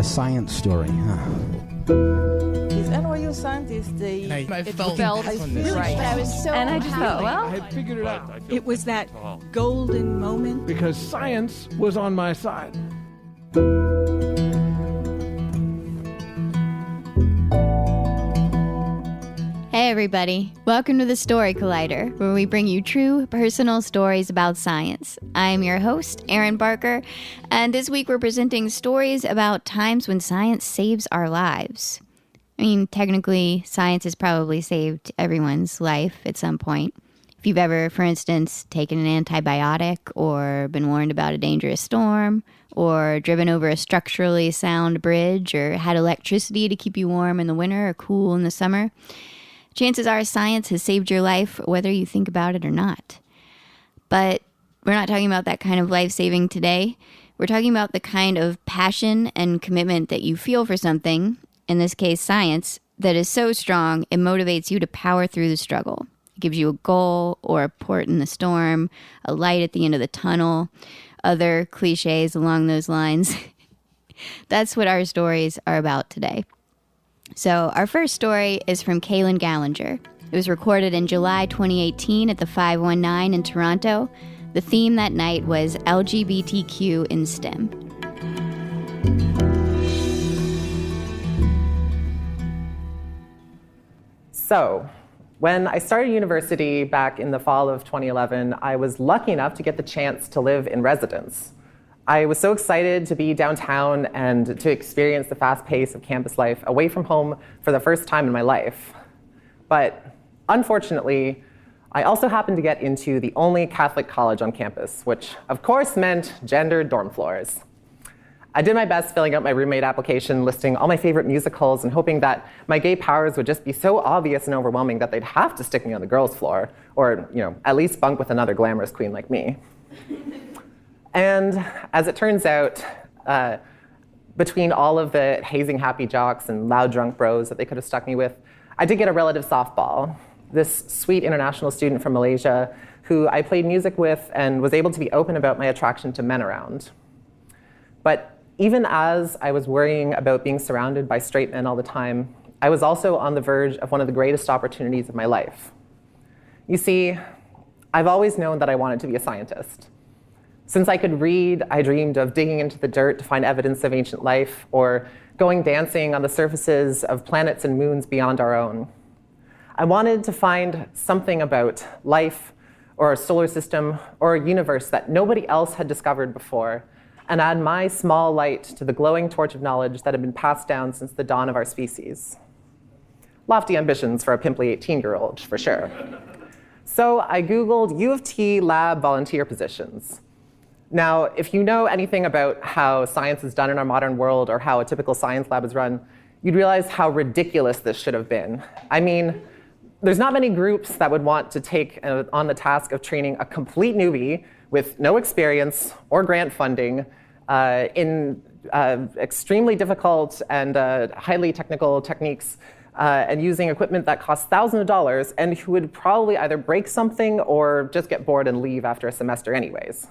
science story, huh? These NYU scientists, I felt right. But I was so And I just thought, well, I had figured it out. It was that golden moment. Because science was on my side. Hey everybody, welcome to the Story Collider, where we bring you true, personal stories about science. I'm your host, Erin Barker, and this week we're presenting stories about times when science saves our lives. I mean, technically, science has probably saved everyone's life at some point. If you've ever, for instance, taken an antibiotic, or been warned about a dangerous storm, or driven over a structurally sound bridge, or had electricity to keep you warm in the winter or cool in the summer, chances are science has saved your life, whether you think about it or not. But we're not talking about that kind of life-saving today. We're talking about the kind of passion and commitment that you feel for something, in this case science, that is so strong it motivates you to power through the struggle. It gives you a goal or a port in the storm, a light at the end of the tunnel, other cliches along those lines. That's what our stories are about today. So our first story is from Cailin Gallinger. It was recorded in July 2018 at the 519 in Toronto. The theme that night was LGBTQ in STEM. So, when I started university back in the fall of 2011, I was lucky enough to get the chance to live in residence. I was so excited to be downtown and to experience the fast pace of campus life away from home for the first time in my life. But unfortunately, I also happened to get into the only Catholic college on campus, which of course meant gendered dorm floors. I did my best filling out my roommate application, listing all my favorite musicals and hoping that my gay powers would just be so obvious and overwhelming that they'd have to stick me on the girls' floor, or at least bunk with another glamorous queen like me. And as it turns out, between all of the hazing happy jocks and loud drunk bros that they could have stuck me with, I did get a relative softball. This sweet international student from Malaysia who I played music with and was able to be open about my attraction to men around. But even as I was worrying about being surrounded by straight men all the time, I was also on the verge of one of the greatest opportunities of my life. You see, I've always known that I wanted to be a scientist. Since I could read, I dreamed of digging into the dirt to find evidence of ancient life, or going dancing on the surfaces of planets and moons beyond our own. I wanted to find something about life, or a solar system, or a universe that nobody else had discovered before, and add my small light to the glowing torch of knowledge that had been passed down since the dawn of our species. Lofty ambitions for a pimply 18-year-old, for sure. So I Googled U of T lab volunteer positions. Now, if you know anything about how science is done in our modern world or how a typical science lab is run, you'd realize how ridiculous this should have been. I mean, there's not many groups that would want to take on the task of training a complete newbie with no experience or grant funding in extremely difficult and highly technical techniques and using equipment that costs thousands of dollars and who would probably either break something or just get bored and leave after a semester anyways.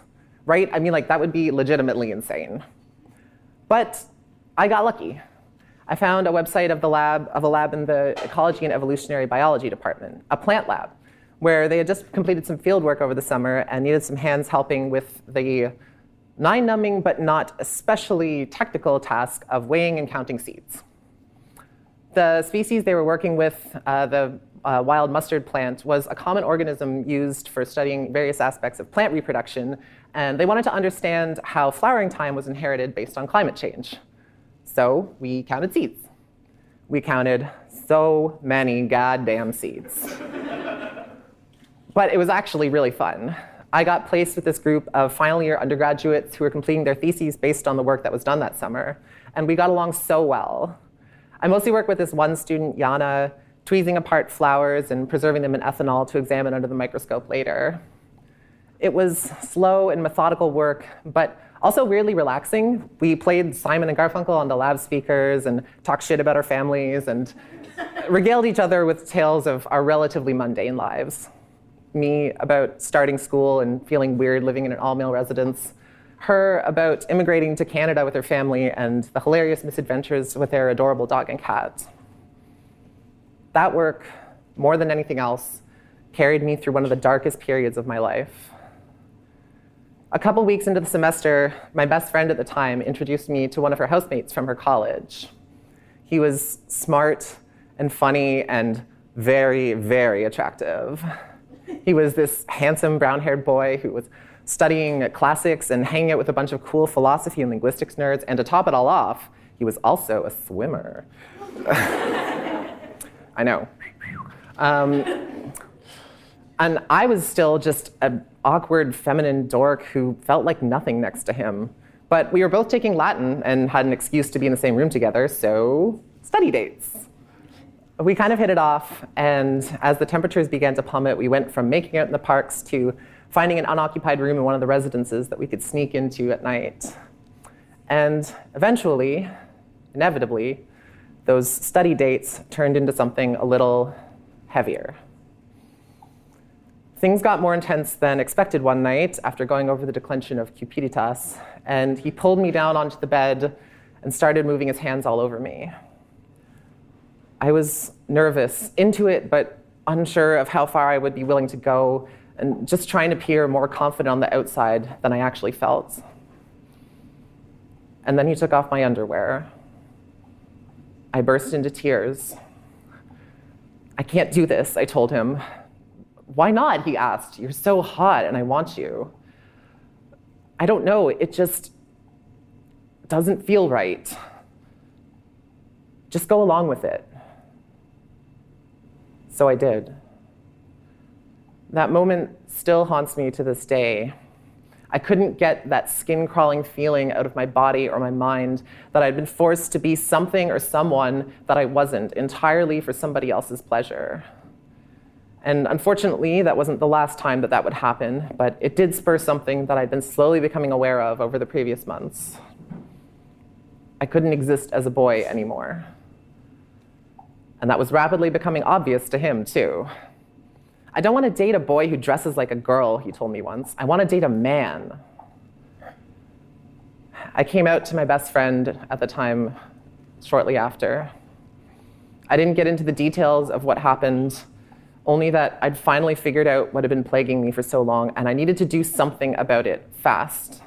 Right? I mean, that would be legitimately insane. But I got lucky. I found a website of a lab in the Ecology and Evolutionary Biology department, a plant lab, where they had just completed some field work over the summer and needed some hands helping with the mind-numbing but not especially technical task of weighing and counting seeds. The species they were working with, the wild mustard plant, was a common organism used for studying various aspects of plant reproduction, and they wanted to understand how flowering time was inherited based on climate change. So we counted seeds. We counted so many goddamn seeds. But it was actually really fun. I got placed with this group of final year undergraduates who were completing their theses based on the work that was done that summer, and we got along so well. I mostly worked with this one student, Yana, tweezing apart flowers and preserving them in ethanol to examine under the microscope later. It was slow and methodical work, but also weirdly relaxing. We played Simon and Garfunkel on the lab speakers and talked shit about our families and regaled each other with tales of our relatively mundane lives. Me about starting school and feeling weird living in an all-male residence. her about immigrating to Canada with her family and the hilarious misadventures with their adorable dog and cat. That work, more than anything else, carried me through one of the darkest periods of my life. A couple weeks into the semester, my best friend at the time introduced me to one of her housemates from her college. He was smart and funny and very, very attractive. He was this handsome brown-haired boy who was studying classics and hanging out with a bunch of cool philosophy and linguistics nerds, and to top it all off, he was also a swimmer. I know. And I was still just an awkward feminine dork who felt like nothing next to him. But we were both taking Latin and had an excuse to be in the same room together, so study dates. We kind of hit it off, and as the temperatures began to plummet, we went from making out in the parks to finding an unoccupied room in one of the residences that we could sneak into at night. And eventually, inevitably, those study dates turned into something a little heavier. Things got more intense than expected one night after going over the declension of cupiditas, and he pulled me down onto the bed and started moving his hands all over me. I was nervous, into it, but unsure of how far I would be willing to go, and just trying to appear more confident on the outside than I actually felt. And then he took off my underwear. I burst into tears. "I can't do this," I told him. "Why not?" he asked. "You're so hot and I want you." "I don't know, it just doesn't feel right. Just go along with it." So I did. That moment still haunts me to this day. I couldn't get that skin-crawling feeling out of my body or my mind that I'd been forced to be something or someone that I wasn't, entirely for somebody else's pleasure. And unfortunately, that wasn't the last time that that would happen, but it did spur something that I'd been slowly becoming aware of over the previous months. I couldn't exist as a boy anymore. And that was rapidly becoming obvious to him, too. "I don't want to date a boy who dresses like a girl," he told me once. "I want to date a man." I came out to my best friend at the time, shortly after. I didn't get into the details of what happened, only that I'd finally figured out what had been plaguing me for so long, and I needed to do something about it fast.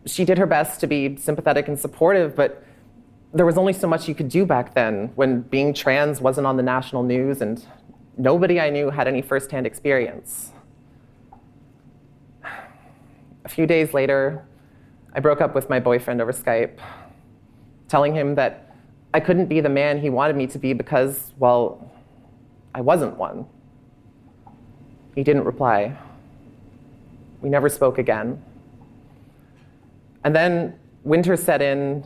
She did her best to be sympathetic and supportive, but there was only so much you could do back then when being trans wasn't on the national news and nobody I knew had any firsthand experience. A few days later, I broke up with my boyfriend over Skype, telling him that I couldn't be the man he wanted me to be because, well, I wasn't one. He didn't reply. We never spoke again. And then winter set in,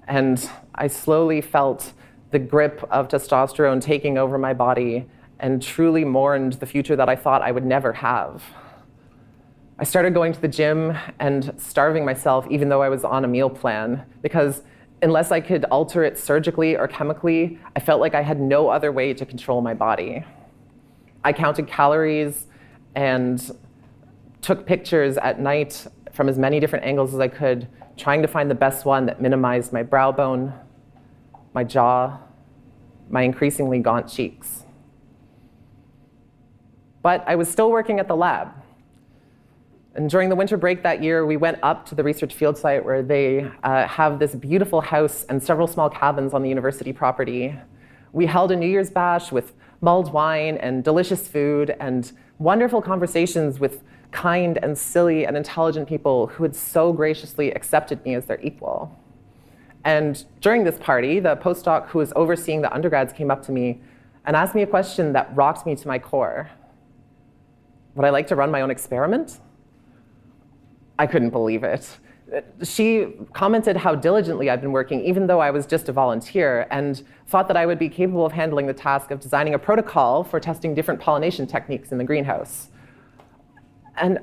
and I slowly felt the grip of testosterone taking over my body and truly mourned the future that I thought I would never have. I started going to the gym and starving myself even though I was on a meal plan, because unless I could alter it surgically or chemically, I felt like I had no other way to control my body. I counted calories and took pictures at night from as many different angles as I could, trying to find the best one that minimized my brow bone, my jaw, my increasingly gaunt cheeks. But I was still working at the lab. And during the winter break that year, we went up to the research field site where they have this beautiful house and several small cabins on the university property. We held a New Year's bash with mulled wine and delicious food and wonderful conversations with kind and silly and intelligent people who had so graciously accepted me as their equal. And during this party, the postdoc who was overseeing the undergrads came up to me and asked me a question that rocked me to my core. Would I like to run my own experiment? I couldn't believe it. She commented how diligently I'd been working, even though I was just a volunteer, and thought that I would be capable of handling the task of designing a protocol for testing different pollination techniques in the greenhouse. And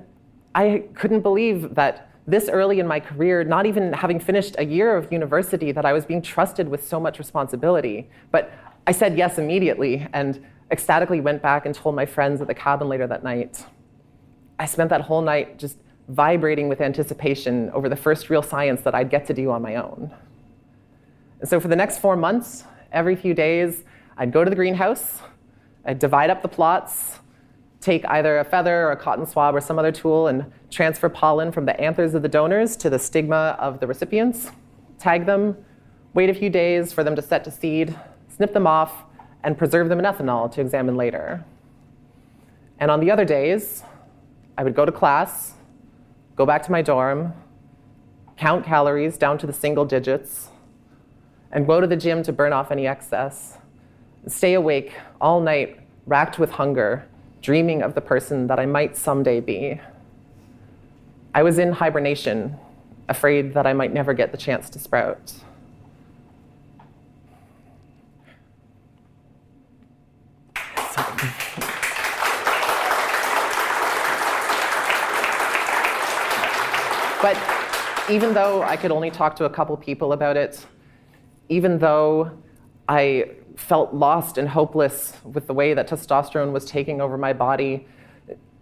I couldn't believe that this early in my career, not even having finished a year of university, that I was being trusted with so much responsibility. But I said yes immediately and ecstatically went back and told my friends at the cabin later that night. I spent that whole night just vibrating with anticipation over the first real science that I'd get to do on my own. And so for the next 4 months, every few days, I'd go to the greenhouse, I'd divide up the plots, take either a feather or a cotton swab or some other tool and transfer pollen from the anthers of the donors to the stigma of the recipients, tag them, wait a few days for them to set to seed, snip them off, and preserve them in ethanol to examine later. And on the other days, I would go to class, go back to my dorm, count calories down to the single digits, and go to the gym to burn off any excess, stay awake all night, racked with hunger, dreaming of the person that I might someday be. I was in hibernation, afraid that I might never get the chance to sprout. But even though I could only talk to a couple people about it, even though I felt lost and hopeless with the way that testosterone was taking over my body,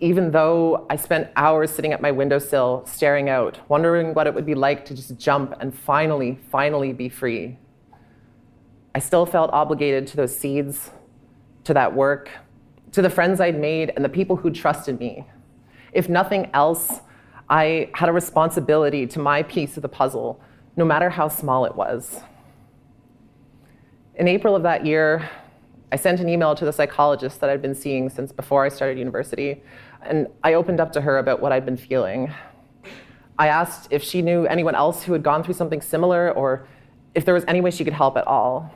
even though I spent hours sitting at my windowsill staring out, wondering what it would be like to just jump and finally be free, I still felt obligated to those seeds, to that work, to the friends I'd made and the people who trusted me. If nothing else, I had a responsibility to my piece of the puzzle, no matter how small it was. In April of that year, I sent an email to the psychologist that I'd been seeing since before I started university, and I opened up to her about what I'd been feeling. I asked if she knew anyone else who had gone through something similar, or if there was any way she could help at all.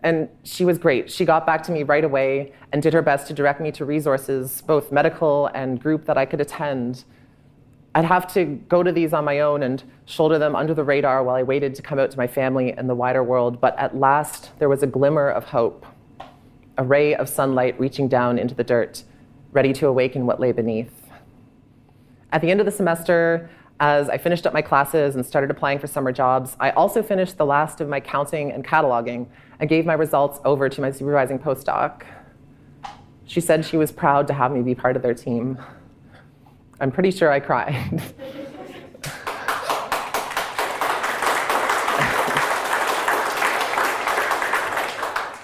And she was great. She got back to me right away and did her best to direct me to resources, both medical and group, that I could attend. I'd have to go to these on my own and shoulder them under the radar while I waited to come out to my family and the wider world. But at last, there was a glimmer of hope, a ray of sunlight reaching down into the dirt, ready to awaken what lay beneath. At the end of the semester, as I finished up my classes and started applying for summer jobs, I also finished the last of my counting and cataloging and gave my results over to my supervising postdoc. She said she was proud to have me be part of their team. I'm pretty sure I cried.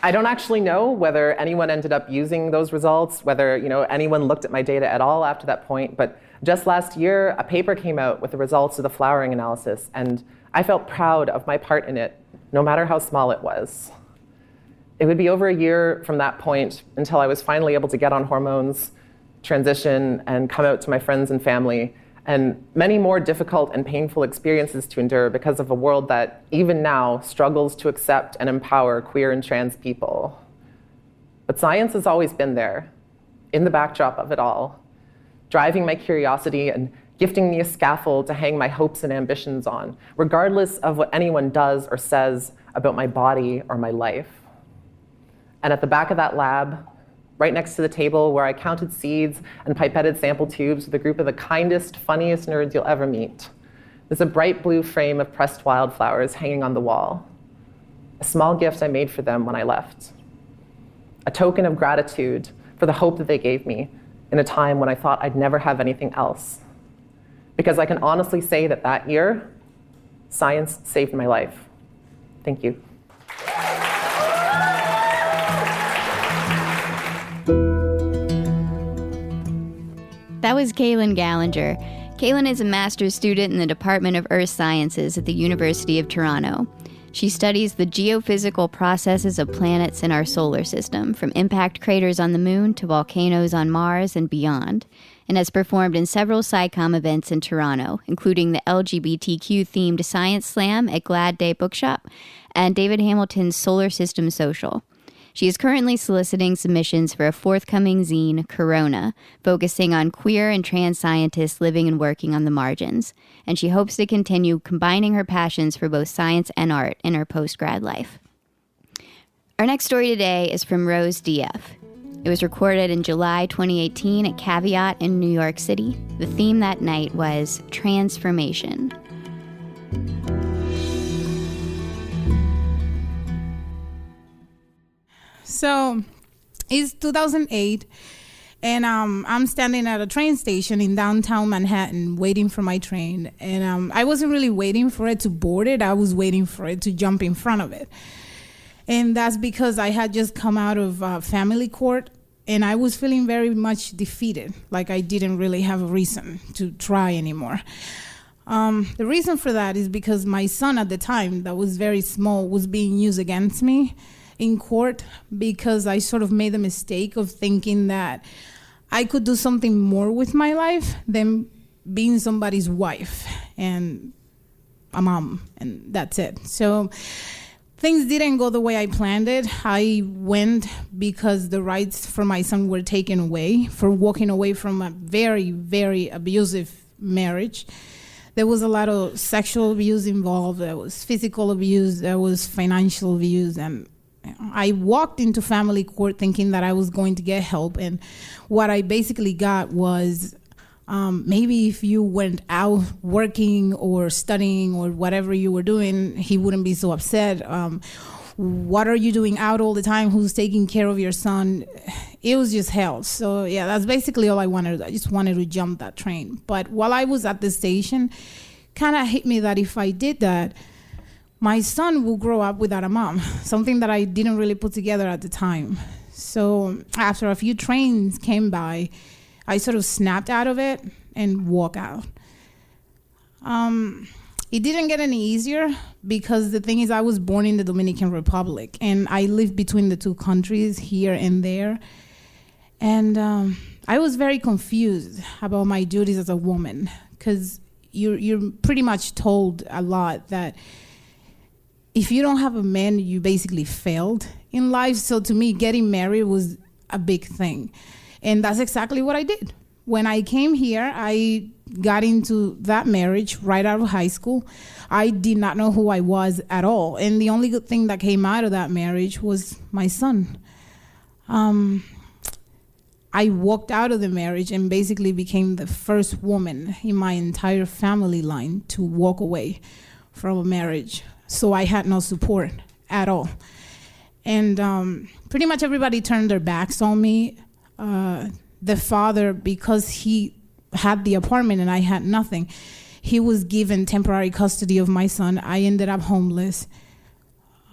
I don't actually know whether anyone ended up using those results, whether anyone looked at my data at all after that point, but just last year, a paper came out with the results of the flowering analysis, and I felt proud of my part in it, no matter how small it was. It would be over a year from that point until I was finally able to get on hormones, transition, and come out to my friends and family, and many more difficult and painful experiences to endure because of a world that, even now, struggles to accept and empower queer and trans people. But science has always been there, in the backdrop of it all, driving my curiosity and gifting me a scaffold to hang my hopes and ambitions on, regardless of what anyone does or says about my body or my life. And at the back of that lab, right next to the table where I counted seeds and pipetted sample tubes with a group of the kindest, funniest nerds you'll ever meet, there's a bright blue frame of pressed wildflowers hanging on the wall, a small gift I made for them when I left, a token of gratitude for the hope that they gave me in a time when I thought I'd never have anything else. Because I can honestly say that that year, science saved my life. Thank you. That was Cailin Gallinger. Cailin is a master's student in the Department of Earth Sciences at the University of Toronto. She studies the geophysical processes of planets in our solar system, from impact craters on the moon to volcanoes on Mars and beyond, and has performed in several scicomm events in Toronto, including the LGBTQ-themed Science Slam at Glad Day Bookshop and David Hamilton's Solar System Social. She is currently soliciting submissions for a forthcoming zine, Corona, focusing on queer and trans scientists living and working on the margins, and she hopes to continue combining her passions for both science and art in her post-grad life. Our next story today is from Rose DF. It was recorded in July 2018 at Caveat in New York City. The theme that night was transformation. So it's 2008, And I'm standing at a train station in downtown Manhattan waiting for my train. And I wasn't really waiting for it to board it. I was waiting for it to jump in front of it. And that's because I had just come out of family court, and I was feeling very much defeated, like I didn't really have a reason to try anymore. The reason for that is because my son at the time, that was very small, was being used against me in court because I sort of made the mistake of thinking that I could do something more with my life than being somebody's wife and a mom, and that's it. So things didn't go the way I planned it. I went because the rights for my son were taken away for walking away from a very, very abusive marriage. There was a lot of sexual abuse involved. There was physical abuse. There was financial abuse. And I walked into family court thinking that I was going to get help. And what I basically got was maybe if you went out working or studying or whatever you were doing, he wouldn't be so upset. What are you doing out all the time? Who's taking care of your son? It was just hell. So yeah, that's basically all I wanted. I just wanted to jump that train. But while I was at the station, kind of hit me that if I did that, my son will grow up without a mom, something that I didn't really put together at the time. So after a few trains came by, I sort of snapped out of it and walked out. It didn't get any easier because the thing is I was born in the Dominican Republic and I lived between the two countries here and there. And I was very confused about my duties as a woman because you're pretty much told a lot that if you don't have a man, you basically failed in life. So to me, getting married was a big thing. And that's exactly what I did. When I came here, I got into that marriage right out of high school. I did not know who I was at all. And the only good thing that came out of that marriage was my son. I walked out of the marriage and basically became the first woman in my entire family line to walk away from a marriage. So I had no support at all. And pretty much everybody turned their backs on me. The father, because he had the apartment and I had nothing, he was given temporary custody of my son. I ended up homeless.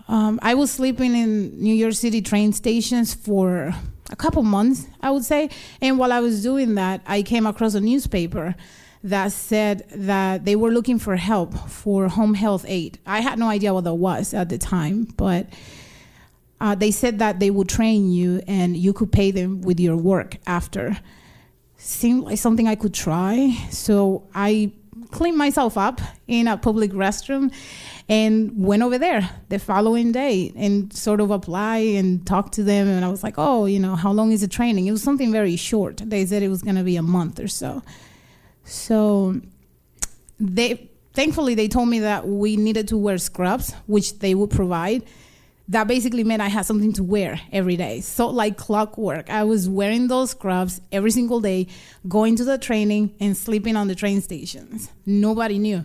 I was sleeping in New York City train stations for a couple months, I would say. And while I was doing that, I came across a newspaper that said that they were looking for help for home health aid. I had no idea what that was at the time, but they said that they would train you and you could pay them with your work after. Seemed like something I could try. So I cleaned myself up in a public restroom and went over there the following day and sort of apply and talk to them. And I was like, oh, how long is the training? It was something very short. They said it was going to be a month or so. So thankfully they told me that we needed to wear scrubs, which they would provide. That basically meant I had something to wear every day. So like clockwork, I was wearing those scrubs every single day, going to the training and sleeping on the train stations. Nobody knew.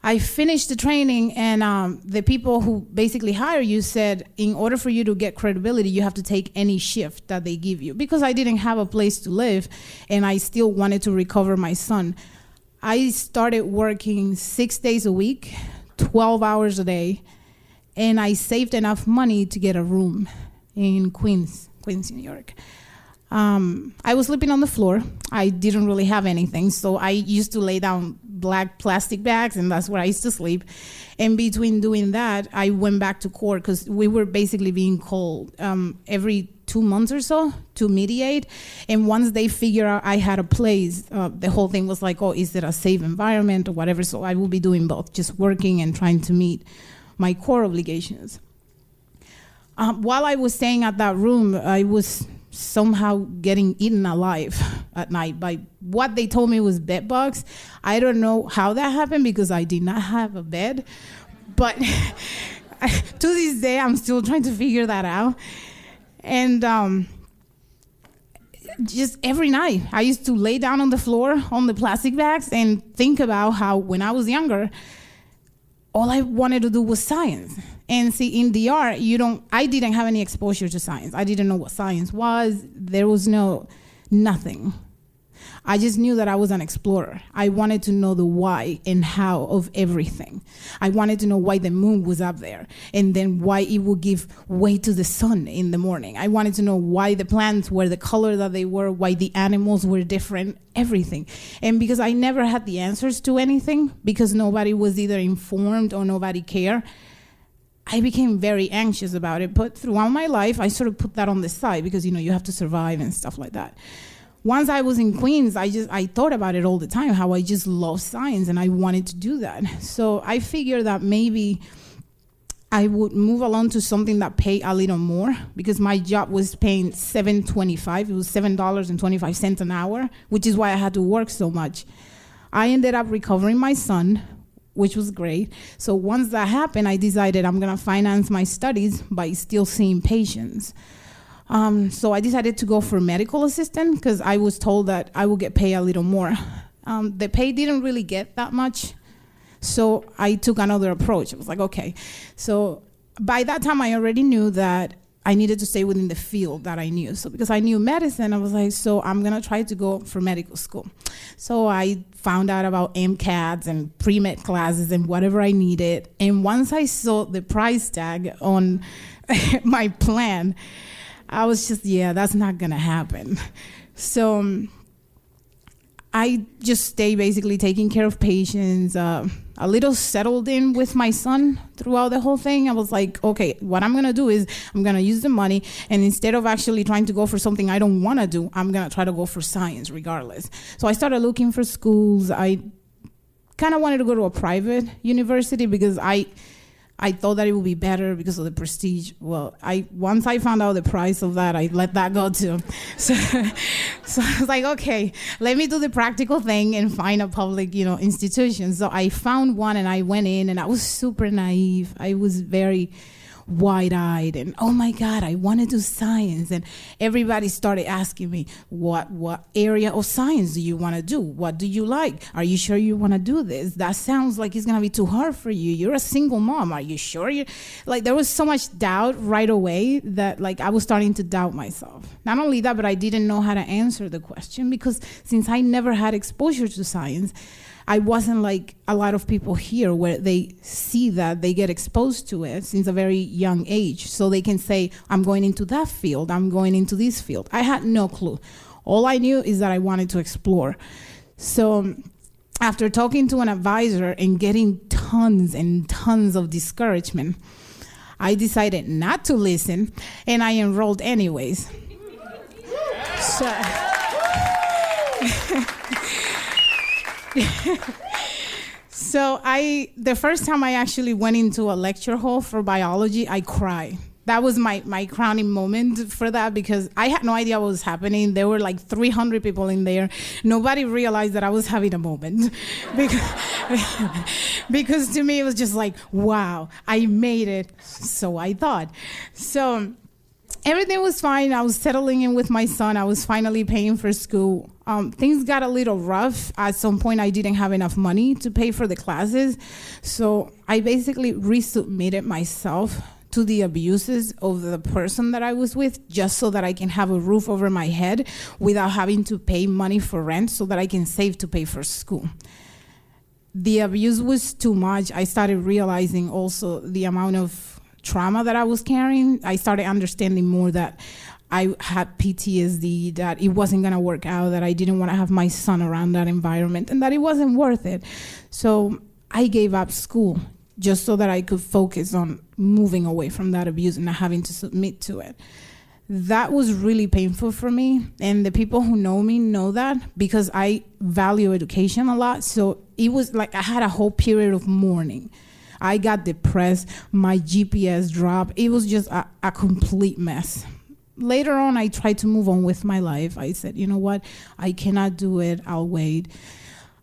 I finished the training and the people who basically hire you said, in order for you to get credibility, you have to take any shift that they give you. Because I didn't have a place to live and I still wanted to recover my son. I started working 6 days a week, 12 hours a day. And I saved enough money to get a room in Queens, New York. I was sleeping on the floor. I didn't really have anything, so I used to lay down black plastic bags, and that's where I used to sleep. And between doing that, I went back to court because we were basically being called every 2 months or so to mediate. And once they figure out I had a place, the whole thing was like, oh, is it a safe environment or whatever? So I will be doing both, just working and trying to meet my core obligations. While I was staying at that room, I was somehow getting eaten alive at night by what they told me was bed bugs. I don't know how that happened because I did not have a bed, but to this day, I'm still trying to figure that out. And just every night, I used to lay down on the floor on the plastic bags and think about how when I was younger, all I wanted to do was science. And see, in DR, I didn't have any exposure to science. I didn't know what science was. There was no Nothing. I just knew that I was an explorer. I wanted to know the why and how of everything. I wanted to know why the moon was up there, and then why it would give way to the sun in the morning. I wanted to know why the plants were the color that they were, why the animals were different, everything. And because I never had the answers to anything, because nobody was either informed or nobody cared, I became very anxious about it. But throughout my life, I sort of put that on the side because, you have to survive and stuff like that. Once I was in Queens, I thought about it all the time, how I just love science and I wanted to do that. So I figured that maybe I would move along to something that paid a little more, because my job was paying $7.25. It was $7.25 an hour, which is why I had to work so much. I ended up recovering my son, which was great. So once that happened, I decided I'm gonna finance my studies by still seeing patients. So I decided to go for medical assistant because I was told that I would get paid a little more. The pay didn't really get that much, so I took another approach. I was like, okay. So by that time, I already knew that I needed to stay within the field that I knew. So because I knew medicine, I was like, so I'm gonna try to go for medical school. So I found out about MCATs and pre-med classes and whatever I needed. And once I saw the price tag on my plan, I was just, that's not gonna happen. So I just stayed basically taking care of patients, a little settled in with my son throughout the whole thing. I was like, okay, what I'm gonna do is I'm gonna use the money, and instead of actually trying to go for something I don't wanna do, I'm gonna try to go for science regardless. So I started looking for schools. I kind of wanted to go to a private university because I thought that it would be better because of the prestige. Well, once I found out the price of that, I let that go too. So I was like, okay, let me do the practical thing and find a public, institution. So I found one and I went in, and I was super naive. I was very wide-eyed and, oh my God, I want to do science. And everybody started asking me, what area of science do you want to do? What do you like? Are you sure you want to do this? That sounds like it's going to be too hard for you. You're a single mom. Are you sure? There was so much doubt right away that I was starting to doubt myself. Not only that, but I didn't know how to answer the question, because since I never had exposure to science, I wasn't like a lot of people here where they see that, they get exposed to it since a very young age. So they can say, I'm going into that field, I'm going into this field. I had no clue. All I knew is that I wanted to explore. So after talking to an advisor and getting tons and tons of discouragement, I decided not to listen, and I enrolled anyways. So the first time I actually went into a lecture hall for biology, I cried. That was my crowning moment for that, because I had no idea what was happening. There were 300 people in there. Nobody realized that I was having a moment. Because to me, it was just like, wow, I made it. So I thought. So everything was fine. I was settling in with my son. I was finally paying for school. Things got a little rough. At some point, I didn't have enough money to pay for the classes. So I basically resubmitted myself to the abuses of the person that I was with, just so that I can have a roof over my head without having to pay money for rent, so that I can save to pay for school. The abuse was too much. I started realizing also the amount of trauma that I was carrying. I started understanding more that I had PTSD, that it wasn't gonna work out, that I didn't wanna have my son around that environment, and that it wasn't worth it. So I gave up school just so that I could focus on moving away from that abuse and not having to submit to it. That was really painful for me, and the people who know me know that, because I value education a lot. So it was like I had a whole period of mourning. I got depressed, my GPS dropped. It was just a complete mess. Later on, I tried to move on with my life. I said, you know what, I cannot do it, I'll wait.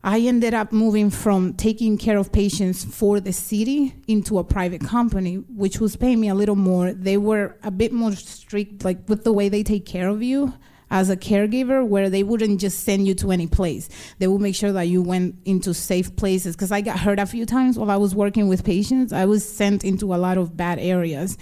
I ended up moving from taking care of patients for the city into a private company, which was paying me a little more. They were a bit more strict, with the way they take care of you as a caregiver, where they wouldn't just send you to any place. They would make sure that you went into safe places, because I got hurt a few times while I was working with patients. I was sent into a lot of bad areas.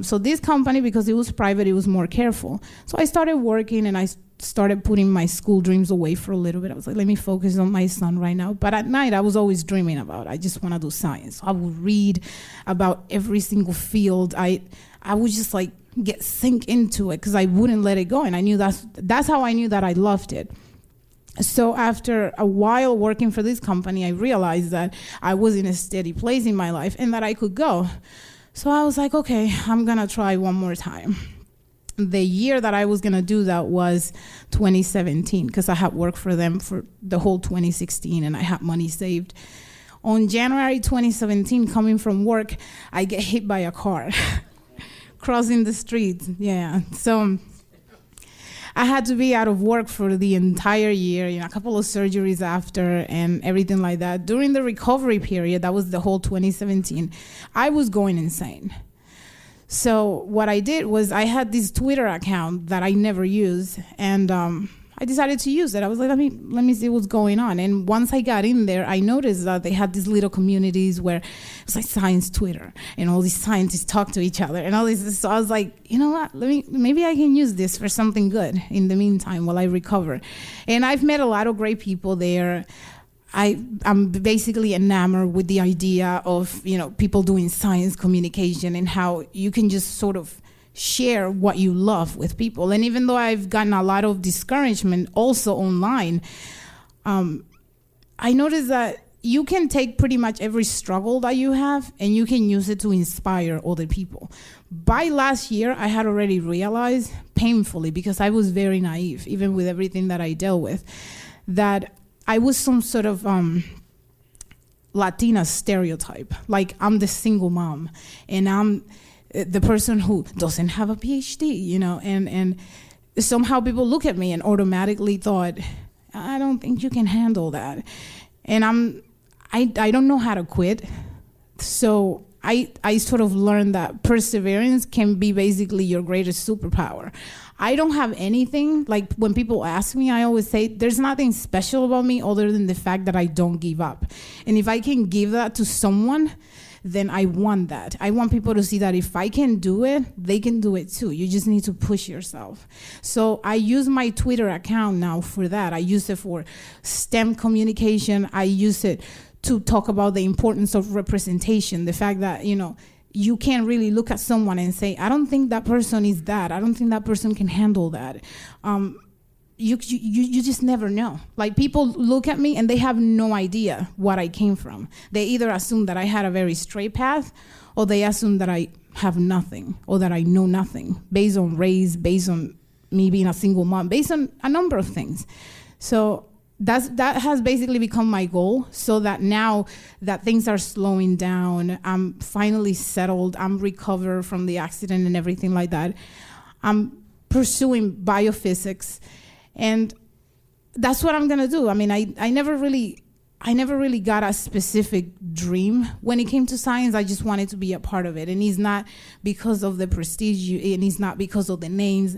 So this company, because it was private, it was more careful. So I started working, and I started putting my school dreams away for a little bit. I was like, let me focus on my son right now. But at night, I was always dreaming about, I just want to do science. I would read about every single field. I would just like sink into it because I wouldn't let it go. And I knew that's how I knew that I loved it. So after a while working for this company, I realized that I was in a steady place in my life and that I could go. So I was like, okay, I'm going to try one more time. The year that I was going to do that was 2017 because I had worked for them for the whole 2016 and I had money saved. On January 2017, coming from work, I get hit by a car crossing the street. Yeah. So I had to be out of work for the entire year, a couple of surgeries after and everything like that. During the recovery period, that was the whole 2017, I was going insane. So what I did was I had this Twitter account that I never used, and I decided to use it. I was like, let me see what's going on. And once I got in there, I noticed that they had these little communities where it was like science Twitter, and all these scientists talk to each other and all this. So I was like, you know what? Maybe I can use this for something good in the meantime while I recover. And I've met a lot of great people there. I'm basically enamored with the idea of, people doing science communication and how you can just sort of share what you love with people. And even though I've gotten a lot of discouragement also online, I noticed that you can take pretty much every struggle that you have and you can use it to inspire other people. By last year, I had already realized, painfully, because I was very naive, even with everything that I dealt with, that I was some sort of Latina stereotype. Like, I'm the single mom, and I'm the person who doesn't have a PhD, and somehow people look at me and automatically thought, I don't think you can handle that. And I don't know how to quit. So I sort of learned that perseverance can be basically your greatest superpower. I don't have anything, like when people ask me, I always say there's nothing special about me other than the fact that I don't give up. And if I can give that to someone, then I want that. I want people to see that if I can do it, they can do it too. You just need to push yourself. So I use my Twitter account now for that. I use it for STEM communication. I use it to talk about the importance of representation, the fact that, you can't really look at someone and say, I don't think that person is that. I don't think that person can handle that. You just never know. Like, people look at me and they have no idea what I came from. They either assume that I had a very straight path, or they assume that I have nothing, or that I know nothing, based on race, based on me being a single mom, based on a number of things. So that has basically become my goal, so that now that things are slowing down, I'm finally settled, I'm recovered from the accident and everything like that. I'm pursuing biophysics, and that's what I'm gonna do. I mean, I never really got a specific dream when it came to science. I just wanted to be a part of it, and it's not because of the prestige, and it's not because of the names.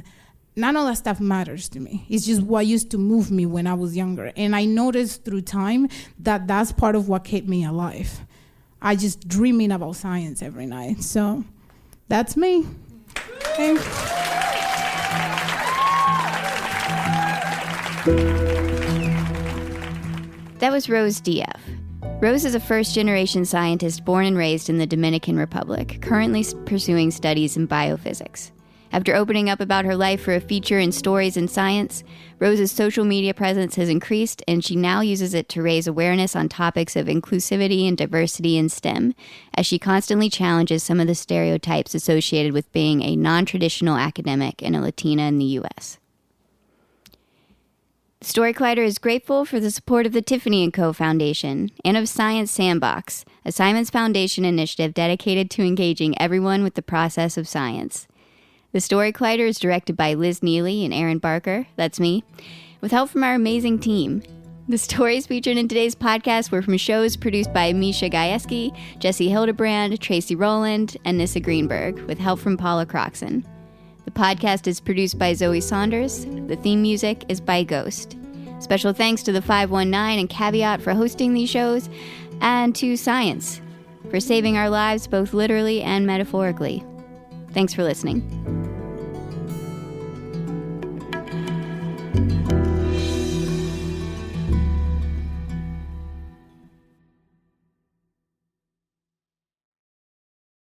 None of that stuff matters to me. It's just what used to move me when I was younger. And I noticed through time that that's part of what kept me alive. I just dreaming about science every night. So that's me. Thanks. That was Rose DF. Rose is a first-generation scientist born and raised in the Dominican Republic, currently pursuing studies in biophysics. After opening up about her life for a feature in Stories in Science, Rose's social media presence has increased, and she now uses it to raise awareness on topics of inclusivity and diversity in STEM, as she constantly challenges some of the stereotypes associated with being a non-traditional academic and a Latina in the U.S. Story Collider is grateful for the support of the Tiffany & Co. Foundation and of Science Sandbox, a Simons Foundation initiative dedicated to engaging everyone with the process of science. The Story Collider is directed by Liz Neely and Aaron Barker, that's me, with help from our amazing team. The stories featured in today's podcast were from shows produced by Misha Gajewski, Jesse Hildebrand, Tracy Rowland, and Nissa Greenberg, with help from Paula Croxon. The podcast is produced by Zoe Saunders. The theme music is by Ghost. Special thanks to the 519 and Caveat for hosting these shows, and to Science for saving our lives both literally and metaphorically. Thanks for listening. Bye.